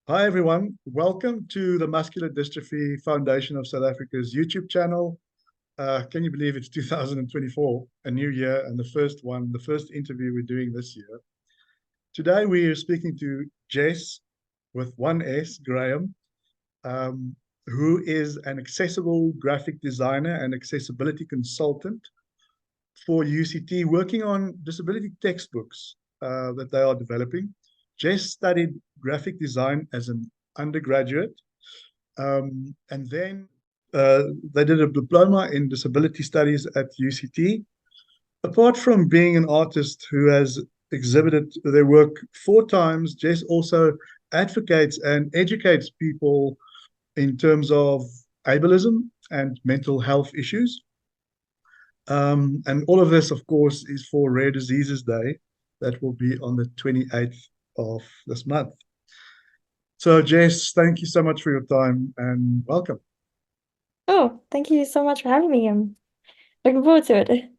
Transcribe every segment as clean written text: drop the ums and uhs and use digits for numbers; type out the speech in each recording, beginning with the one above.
Hi, everyone. Welcome to the Muscular Dystrophy Foundation of South Africa's YouTube channel. Can you believe it's 2024, a new year, and the first interview we're doing this year? Today, we are speaking to Jes with one S, Graham, um, who is an accessible graphic designer and accessibility consultant for UCT, working on disability textbooks that they are developing. Jess studied graphic design as an undergraduate, and then uh, they did a diploma in disability studies at UCT. Apart from being an artist who has exhibited their work 4 times, Jess also advocates and educates people in terms of ableism and mental health issues. And all of this, of course, is for Rare Diseases Day that will be on the 28th of this month. So, Jess, thank you so much for your time and welcome. Oh, thank you so much for having me. I'm looking forward to it.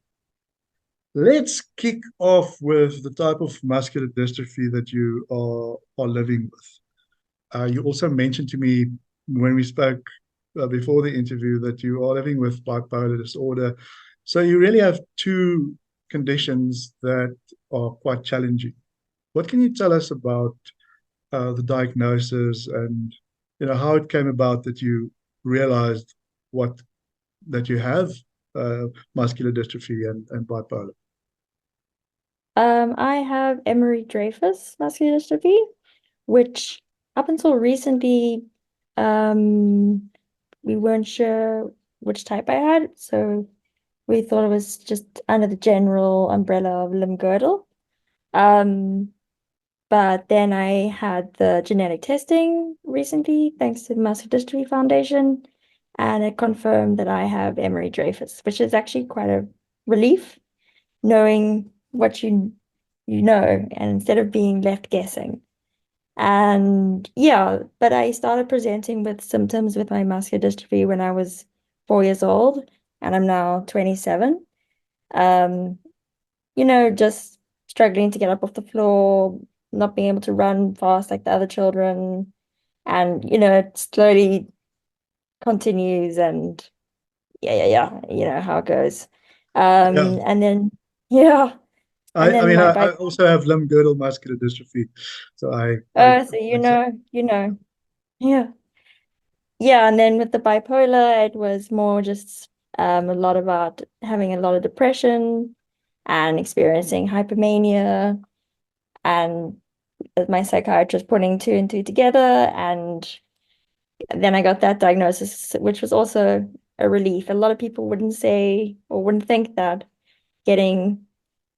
Let's kick off with the type of muscular dystrophy that you are living with. You also mentioned to me when we spoke before the interview that you are living with bipolar disorder. So you really have two conditions that are quite challenging. What can you tell us about the diagnosis and how it came about that you realized what that you have uh, muscular dystrophy and bipolar? I have Emery-Dreifuss Muscular Dystrophy, which up until recently, um, we weren't sure which type I had, so we thought it was just under the general umbrella of limb-girdle. Um, but then I had the genetic testing recently, thanks to the Muscular Dystrophy Foundation, and it confirmed that I have Emery-Dreifuss, which is actually quite a relief knowing what you know, and instead of being left guessing. And yeah, but I started presenting with symptoms with my muscular dystrophy when I was 4 years old, and I'm now 27. Um, just struggling to get up off the floor, not being able to run fast like the other children. And, it slowly continues and yeah, you know how it goes. Yeah, And then yeah, and I then mean my I bike. also have limb-girdle muscular dystrophy, so I So yeah. Yeah, and then with the bipolar, it was more just a lot about having a lot of depression and experiencing hypomania and with my psychiatrist putting two and two together. And then I got that diagnosis, which was also a relief. A lot of people wouldn't say or wouldn't think that getting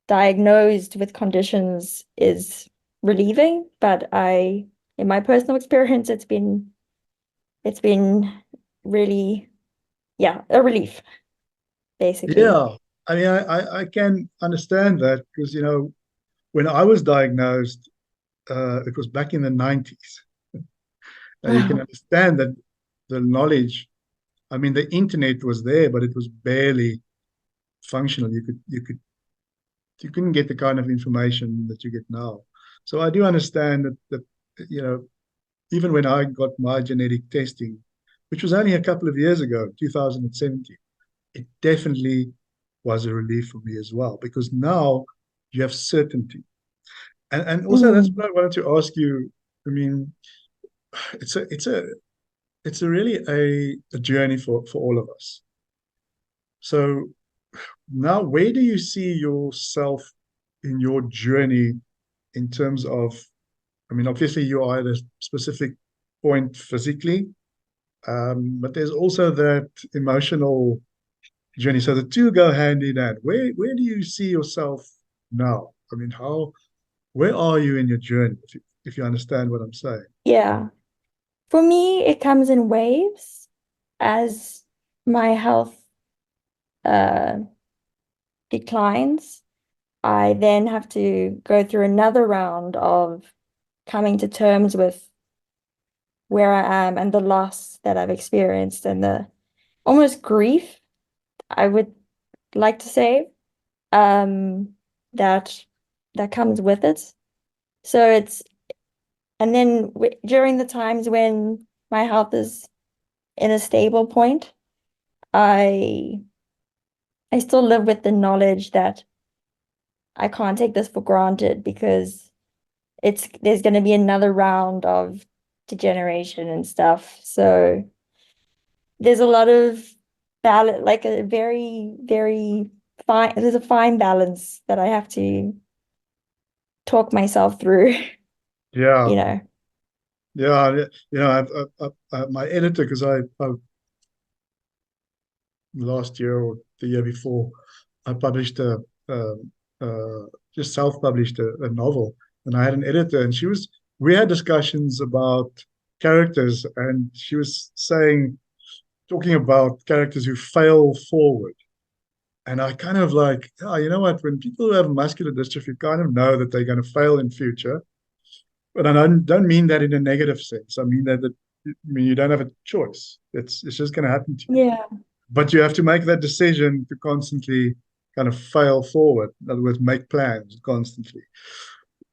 diagnosed with conditions is relieving, but in my personal experience, it's been really, yeah, a relief, basically. yeah. I mean I can understand that because when I was diagnosed, it was back in the 90s. Now you can Wow. understand that the knowledge, I mean, the internet was there, but it was barely functional. You couldn't get the kind of information that you get now. So I do understand that you know, even when I got my genetic testing, which was only a couple of years ago, 2017, it definitely was a relief for me as well, because now you have certainty. And also that's Mm. what I wanted to ask you. I mean, it's a it's a it's a really a journey for all of us. So now, where do you see yourself in your journey in terms of, I mean, obviously you are at a specific point physically, but there's also that emotional journey. So the two go hand in hand. Where do you see yourself now? I mean, where are you in your journey, if you understand what I'm saying? Yeah. For me, it comes in waves as my health uh, declines. I then have to go through another round of coming to terms with where I am and the loss that I've experienced and the almost grief, I would like to say, um, that that comes with it. So And then w during the times when my health is in a stable point, I I still live with the knowledge that I can't take this for granted because there's going to be another round of degeneration and stuff. So there's a lot of balance, like a very, very fine, there's a fine balance that I have to talk myself through, Yeah, you know. yeah, my editor, because I last year or the year before, I published um just self-published a novel, and I had an editor, and we had discussions about characters, and she was talking about characters who fail forward. And I kind of like, oh, you know what? When people have muscular dystrophy, kind of know that they're going to fail in future. But I don't mean that in a negative sense. I mean I mean you don't have a choice. It's just going to happen to you. Yeah. But you have to make that decision to constantly kind of fail forward. In other words, make plans constantly.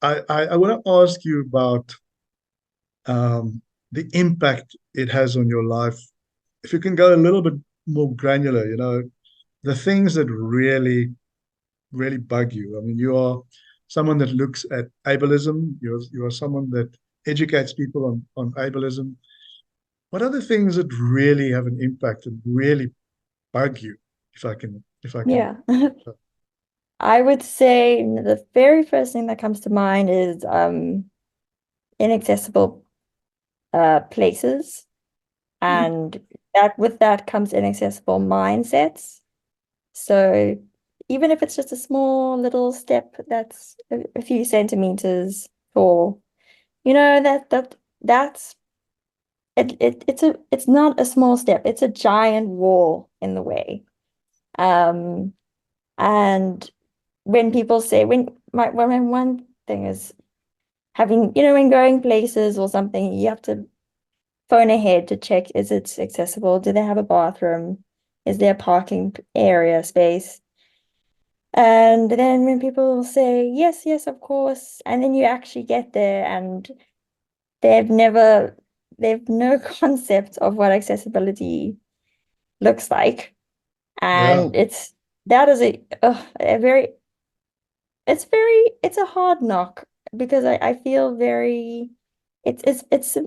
I want to ask you about the impact it has on your life. If you can go a little bit more granular, the things that really bug you. I mean, you are someone that looks at ableism. You are someone that educates people on ableism. What are the things that really have an impact and really bug you? If I can. Yeah. I would say the very first thing that comes to mind is inaccessible places. And that with that comes inaccessible mindsets. So even if it's just a small little step that's a few centimeters tall, that's it's not a small step, it's a giant wall in the way. Um and when people say when one thing is having, when going places or something, you have to phone ahead to check, is it accessible? Do they have a bathroom? Is there a parking area space? And then when people say, yes, yes, of course, and then you actually get there and they've never, they've no concept of what accessibility looks like. Yeah, And that is a very, it's a hard knock because I feel very, it's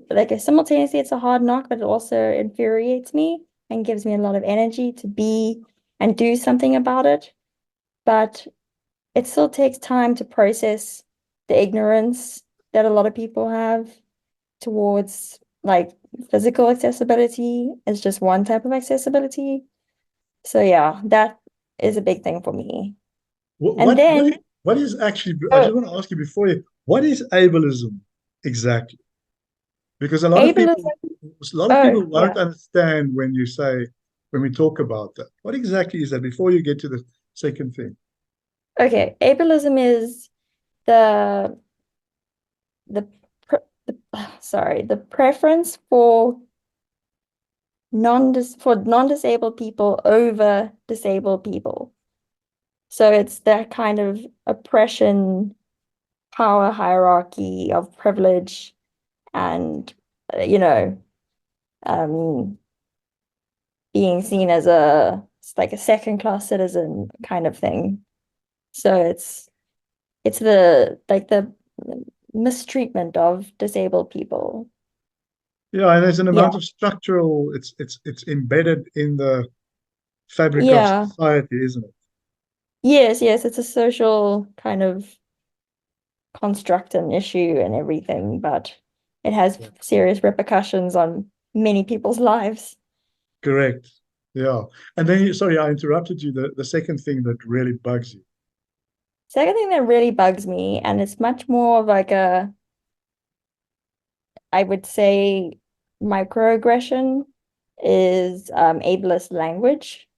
like simultaneously it's a hard knock, but it also infuriates me and gives me a lot of energy to be and do something about it. But it still takes time to process the ignorance that a lot of people have towards like physical accessibility is just one type of accessibility. So yeah, that is a big thing for me. what And what what is, then, what is actually? I oh, just want to ask you before you. What is ableism exactly? Because ableism. a lot of Oh, people yeah. won't understand when we talk about that. What exactly is that? Before you get to the second thing. Okay. Ableism is the the, pre the sorry, the preference for non-disabled people over disabled people. So it's that kind of oppression, power hierarchy of privilege and, uh, you know, um, being seen as it's like a second class citizen kind of thing. So it's the mistreatment of disabled people. Yeah, and there's an Yeah. amount of structural. It's embedded in the fabric of Yeah. society, isn't it? Yes, yes, it's a social kind of construct and issue and everything, but it has Yeah. serious repercussions on many people's lives. Correct. Yeah. And then, sorry, I interrupted you. The second thing that really bugs you. Second thing that really bugs me, and it's much more of like I would say, microaggression, is ableist language.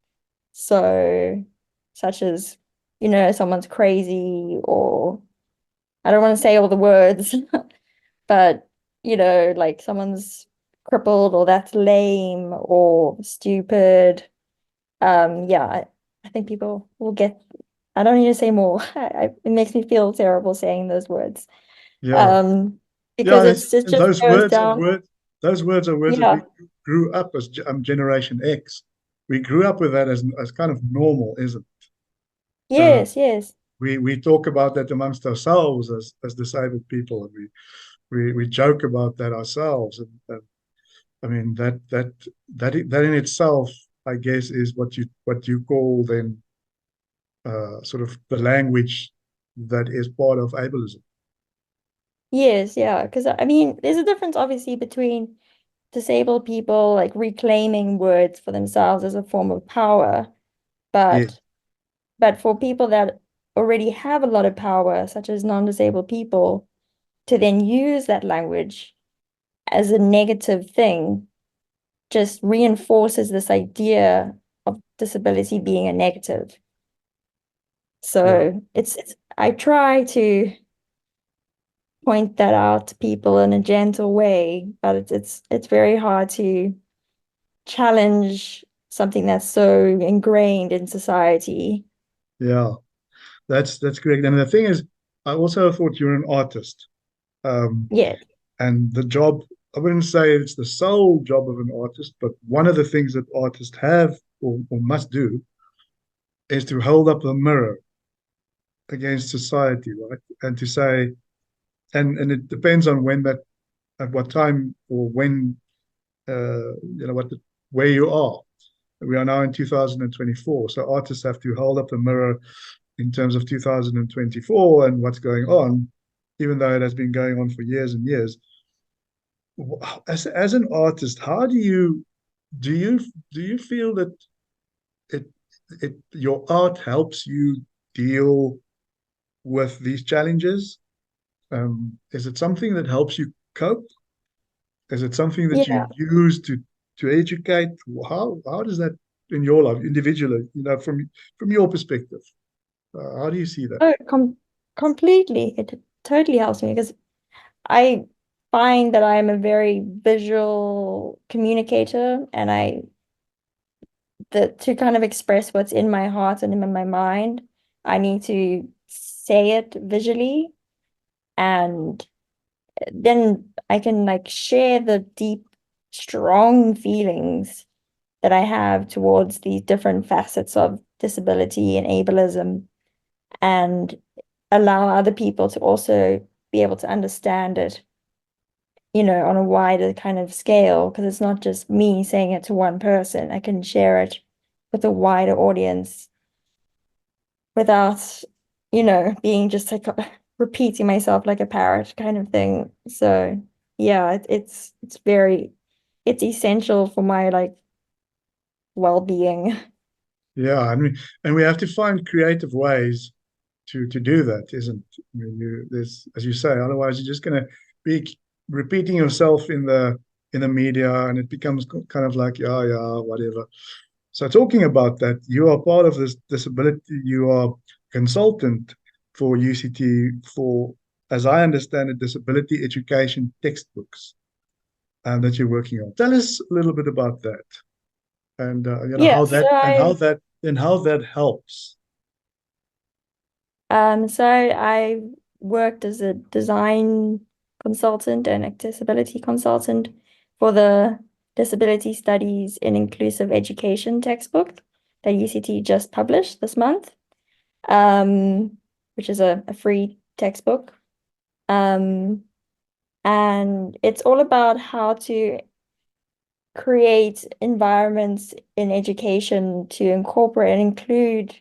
So, such as, someone's crazy, or I don't want to say all the words, but, like someone's crippled, or that's lame, or stupid. Yeah, I think people will get, I don't need to say more. It makes me feel terrible saying those words. Yeah. Um, because Yeah, it and just goes down. those words are words that we Yeah. grew up as Generation X. We grew up with that as kind of normal, isn't it? Yes, yes. We talk about that amongst ourselves as disabled people, and we joke about that ourselves. And I mean that in itself, I guess, is what you call then sort of the language that is part of ableism. Yes, yeah. Because I mean, there's a difference obviously between disabled people like reclaiming words for themselves as a form of power, Yeah, but for people that already have a lot of power, such as non-disabled people, to then use that language as a negative thing just reinforces this idea of disability being a negative. yeah, So it's I try to point that out to people in a gentle way, but it's very hard to challenge something that's so ingrained in society. yeah. That's correct. And the thing is, I also thought you're an artist. Um, Yeah. and the job, I wouldn't say it's the sole job of an artist, but one of the things that artists have or must do is to hold up a mirror against society, right? And to say, and it depends on when that, at what time or when, where you are. We are now in 2024. So artists have to hold up the mirror in terms of 2024 and what's going on, even though it has been going on for years and years. As an artist, how do you do you feel that it your art helps you deal with these challenges? Is it something that helps you cope? Is it something that you Yeah. use to educate? How does that in your life individually, from your perspective? How do you see that? Oh, completely. It totally helps me because I find that I'm a very visual communicator and to kind of express what's in my heart and in my mind, I need to say it visually, and then I can like share the deep, strong feelings that I have towards these different facets of disability and ableism, and allow other people to also be able to understand it, on a wider kind of scale, because it's not just me saying it to one person. I can share it with a wider audience without, being just like repeating myself like a parrot kind of thing. So yeah, it's very it's essential for my like well-being. Yeah, and we have to find creative ways to do that, isn't it? I mean, there's, as you say, otherwise you're just going to be repeating yourself in the media, and it becomes kind of like, yeah, yeah, whatever. So talking about that, you are part of this disability. You are consultant for UCT for, as I understand it, disability education textbooks, that you're working on. Tell us a little bit about that, and Yeah, how so that I how that helps. so I worked as a design consultant and accessibility consultant for the Disability Studies in Inclusive Education textbook that UCT just published this month, um, which is a free textbook. Um, and it's all about how to create environments in education to incorporate and include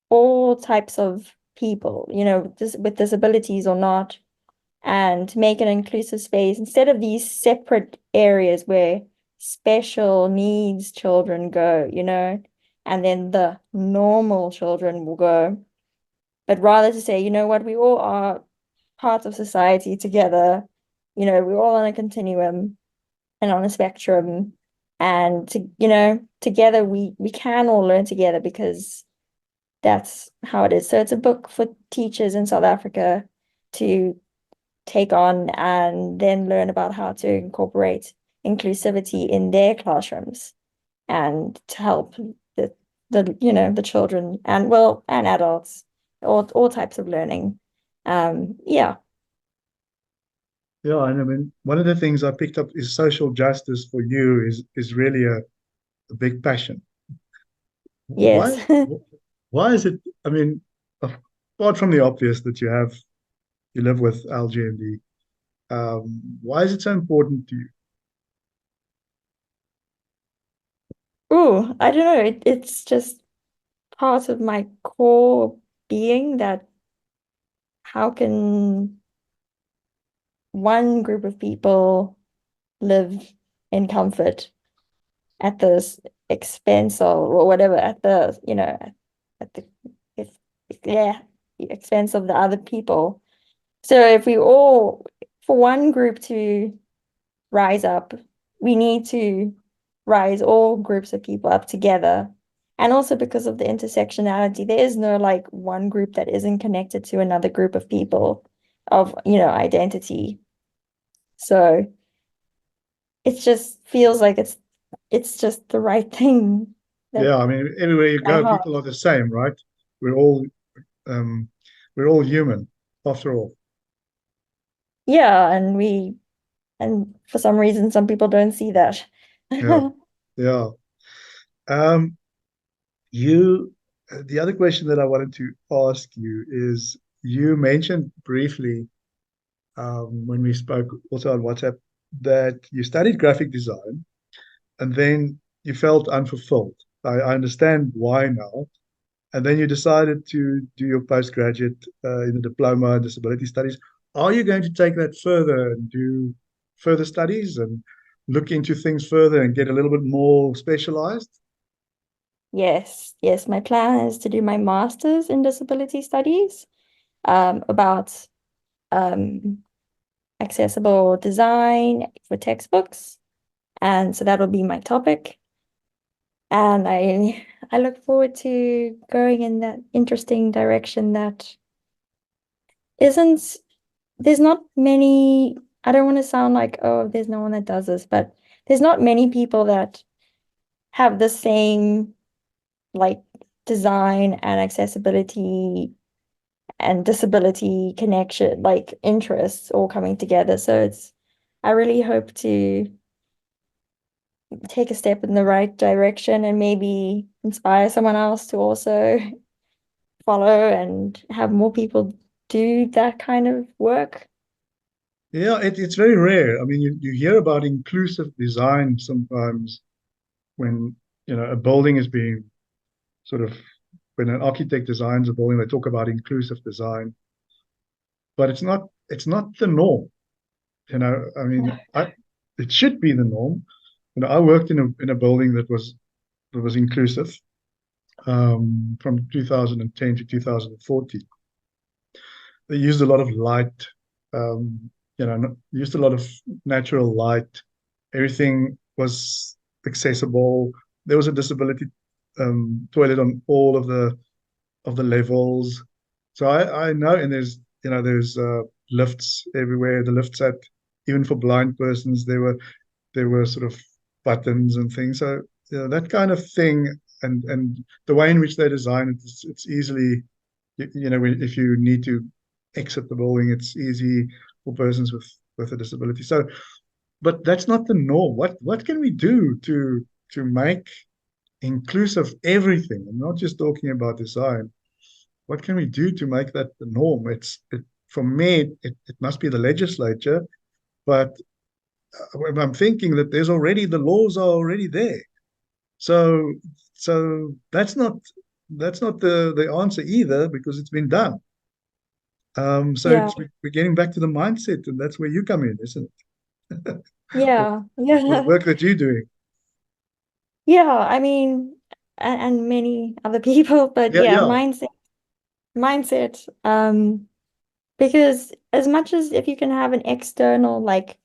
all types of people, with disabilities or not, and to make an inclusive space instead of these separate areas where special needs children go, and then the normal children will go, but rather to say, you know what, we all are parts of society together, we're all on a continuum and on a spectrum, and together we can all learn together because that's how it is. So it's a book for teachers in South Africa to take on and then learn about how to incorporate inclusivity in their classrooms and to help the children and and adults, all types of learning. Yeah. Yeah, and I mean, one of the things I picked up is social justice for you is really a big passion. Why Yes. why is it? I mean, apart from the obvious that you live with LGMD, why is it so important to you? Oh, I don't know. It's just part of my core being that how can one group of people live in comfort at the expense of or whatever at the at the if, yeah the expense of the other people. So if we all for one group to rise up, we need to rise all groups of people up together. And also because of the intersectionality, there is no like one group that isn't connected to another group of people of identity. So it just feels like it's just the right thing that Yeah, I mean, everywhere you my go, heart. people are the same, right? We're all um, we're all human after all. Yeah, and for some reason some people don't see that. Yeah, yeah. Um, you, the other question that I wanted to ask you is, you mentioned briefly when we spoke also on WhatsApp that you studied graphic design and then you felt unfulfilled. I understand why now. And then you decided to do your postgraduate in the diploma in disability studies. Are you going to take that further and do further studies and look into things further and get a little bit more specialized? Yes, yes, my plan is to do my master's in disability studies, about um accessible design for textbooks. And so that'll be my topic. And I look forward to going in that interesting direction that isn't there's not many, I don't want to sound like, oh, there's no one that does this, but there's not many people that have the same like design and accessibility and disability connection, like interests all coming together. So I really hope to take a step in the right direction and maybe inspire someone else to also follow and have more people do that kind of work. Yeah, it's very rare. I mean, you hear about inclusive design sometimes when, a building is being sort of, when an architect designs a building, they talk about inclusive design, but it's not the norm. I mean, it should be the norm. I worked in a building that was inclusive from 2010 to 2014. They used a lot of light, used a lot of natural light. Everything was accessible. There was a disability toilet on all of the levels. So I know, and there's lifts everywhere. The lifts at even for blind persons, there were sort of buttons and things. So that kind of thing, and the way in which they design it, it's easily, if you need to exit the building, it's easy for persons with a disability. So, but that's not the norm. What can we do to make inclusive everything? I'm not just talking about design. What can we do to make that the norm? For me, it must be the legislature, but I'm thinking that the laws are already there. So so that's not the answer either because it's been done. So Yeah, we're getting back to the mindset, and that's where you come in, isn't it? yeah, With yeah. work that you're doing. Yeah, I mean, and many other people, but Yeah, yeah, yeah. mindset. Because as much as if you can have an external, like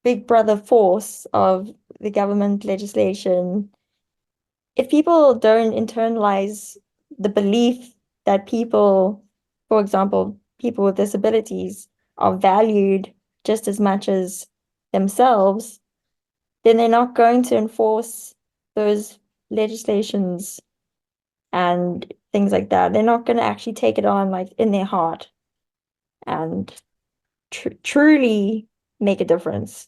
big brother force of the government legislation, if people don't internalize the belief that people, for example, people with disabilities are valued just as much as themselves, then they're not going to enforce those legislations and things like that. They're not going to actually take it on like in their heart and truly. make a difference.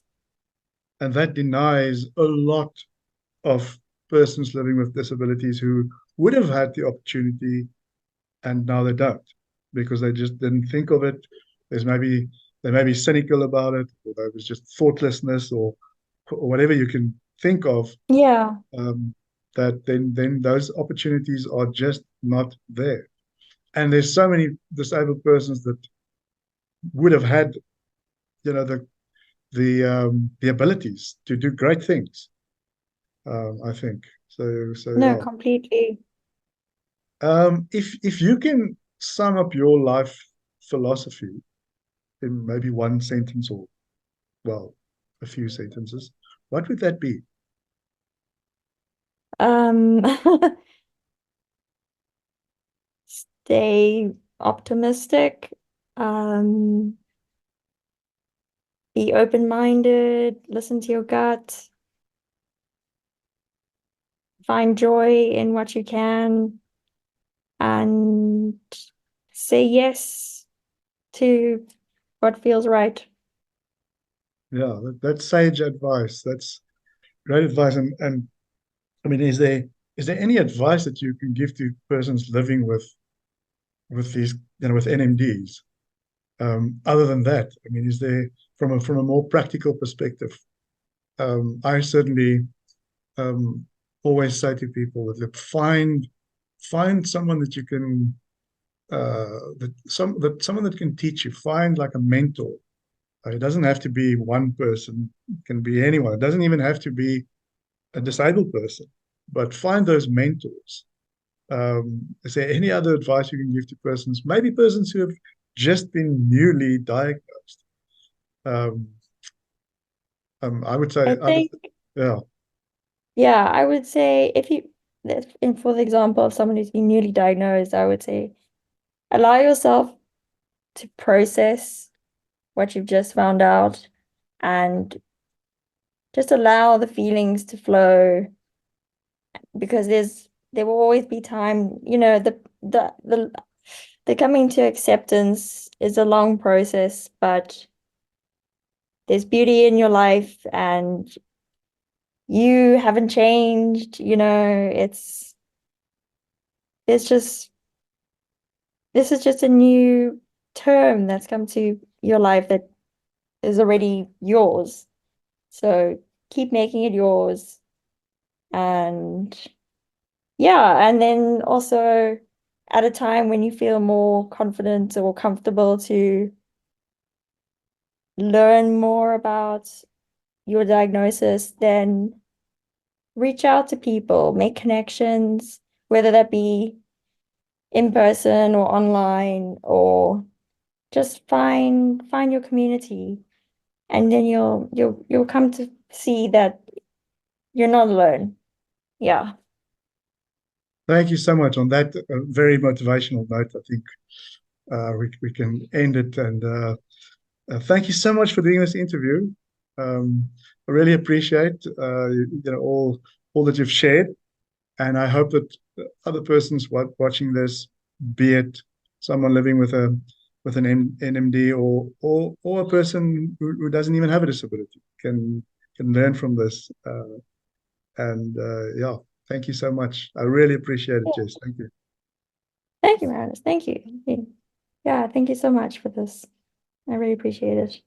And that denies a lot of persons living with disabilities who would have had the opportunity and now they don't because they just didn't think of it. There's maybe they may be cynical about it, or there was just thoughtlessness, or whatever you can think of. Yeah. That then those opportunities are just not there. And there's so many disabled persons that would have had, the abilities to do great things. I think so. No, Yeah. completely. If you can sum up your life philosophy in maybe one sentence or, well, a few sentences, what would that be? Um, stay optimistic, um, be open-minded, listen to your gut, find joy in what you can, and say yes to what feels right. Yeah, that's sage advice. That's great advice. And I mean, is there any advice that you can give to persons living with these, with NMDs? Other than that, I mean, is there from a more practical perspective? I certainly um, always say to people that, look, find someone that you can someone that can teach you. Find like a mentor. It doesn't have to be one person. It can be anyone. It doesn't even have to be a disabled person. But find those mentors. Is there any other advice you can give to persons, maybe persons who have just been newly diagnosed? Um, I would say I other, think, yeah, yeah, I would say for the example of someone who's been newly diagnosed, I would say allow yourself to process what you've just found out and just allow the feelings to flow because there will always be time, the coming to acceptance is a long process, but there's beauty in your life and you haven't changed, it's just this is just a new term that's come to your life that is already yours. So keep making it yours. And yeah, and then also at a time when you feel more confident or comfortable to learn more about your diagnosis, then reach out to people, make connections, whether that be in person or online, or just find your community, and then you'll come to see that you're not alone. Yeah. thank you so much. On that very motivational note, I think we can end it. And thank you so much for doing this interview. I really appreciate all that you've shared, and I hope that other persons watching this, be it someone living with an NMD, or a person who doesn't even have a disability, can learn from this. And yeah, thank you so much. I really appreciate it, Jess. Thank you. Thank you, Maris. Thank you. Yeah, thank you so much for this. I really appreciate it.